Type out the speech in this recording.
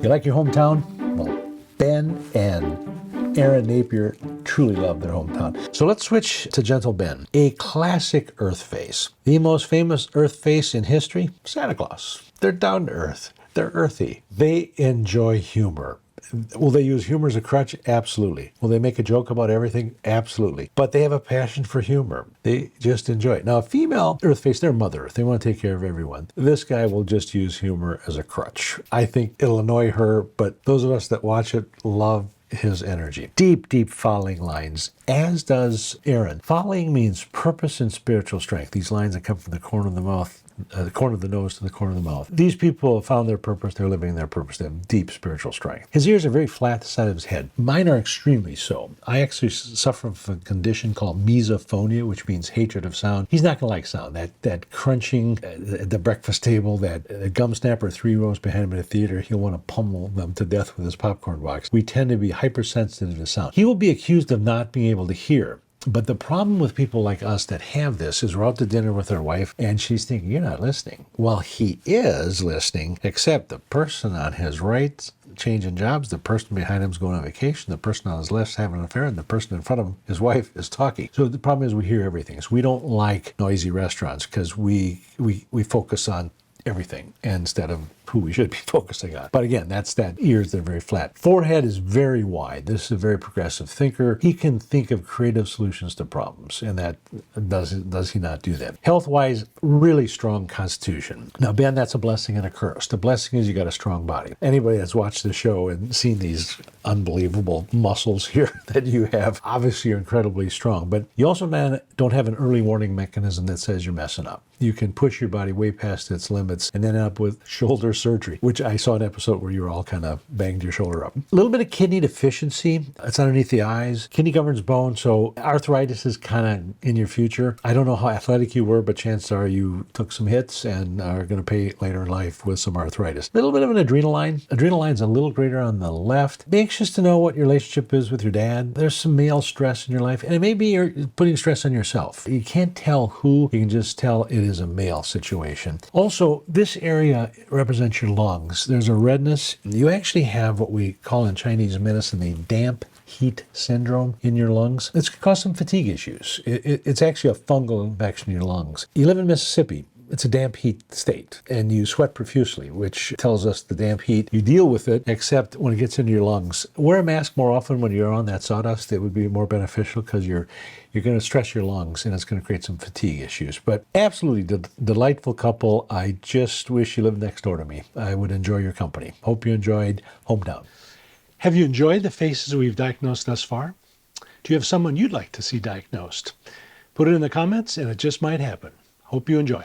You like your hometown? Well, Ben and Erin Napier truly love their hometown. So let's switch to Gentle Ben, a classic Earth face. The most famous Earth face in history, Santa Claus. They're down to earth. They're earthy. They enjoy humor. Will they use humor as a crutch? Absolutely. Will they make a joke about everything? Absolutely. But they have a passion for humor. They just enjoy it. Now, a female Earth face, they're Mother Earth. They want to take care of everyone. This guy will just use humor as a crutch. I think it'll annoy her, but those of us that watch it love his energy. Deep, deep Fa Ling lines, as does Erin. Fa Ling means purpose and spiritual strength. These lines that come from the corner of the mouth, the corner of the nose to the corner of the mouth. These people have found their purpose. They're living their purpose. They have deep spiritual strength. His ears are very flat, the side of his head. Mine are extremely so. I actually suffer from a condition called misophonia, which means hatred of sound. He's not going to like sound. That crunching at the breakfast table, that gum snapper 3 rows behind him at a theater, he'll want to pummel them to death with his popcorn box. We tend to be hypersensitive to sound. He will be accused of not being able to hear. But the problem with people like us that have this is we're out to dinner with our wife and she's thinking, you're not listening. Well, he is listening, except the person on his right changing jobs, the person behind him is going on vacation, the person on his left is having an affair, and the person in front of him, his wife, is talking. So the problem is we hear everything. So we don't like noisy restaurants because we focus on everything instead of who we should be focusing on. But again, that's that ears, they're very flat. Forehead is very wide. This is a very progressive thinker. He can think of creative solutions to problems, and that does he not do that? Health-wise, really strong constitution. Now, Ben, that's a blessing and a curse. The blessing is you got a strong body. Anybody that's watched the show and seen these unbelievable muscles here that you have, obviously you're incredibly strong, but you also don't have an early warning mechanism that says you're messing up. You can push your body way past its limits and then end up with shoulder surgery, which I saw an episode where you were all kind of banged your shoulder up. A little bit of kidney deficiency. It's underneath the eyes. Kidney governs bone, so arthritis is kind of in your future. I don't know how athletic you were, but chances are you took some hits and are going to pay later in life with some arthritis. A little bit of an adrenal line. Adrenal line's a little greater on the left. Be anxious to know what your relationship is with your dad. There's some male stress in your life, and maybe you're putting stress on yourself. You can't tell who. You can just tell it is a male situation. Also, this area represents your lungs. There's a redness. You actually have what we call in Chinese medicine a damp heat syndrome in your lungs. It's going to cause some fatigue issues. It's actually a fungal infection in your lungs. You live in Mississippi. It's a damp heat state, and you sweat profusely, which tells us the damp heat, you deal with it, except when it gets into your lungs. Wear a mask more often when you're on that sawdust. It would be more beneficial because you're going to stress your lungs, and it's going to create some fatigue issues. But absolutely delightful couple. I just wish you lived next door to me. I would enjoy your company. Hope you enjoyed Hometown. Have you enjoyed the faces we've diagnosed thus far? Do you have someone you'd like to see diagnosed? Put it in the comments, and it just might happen. Hope you enjoy.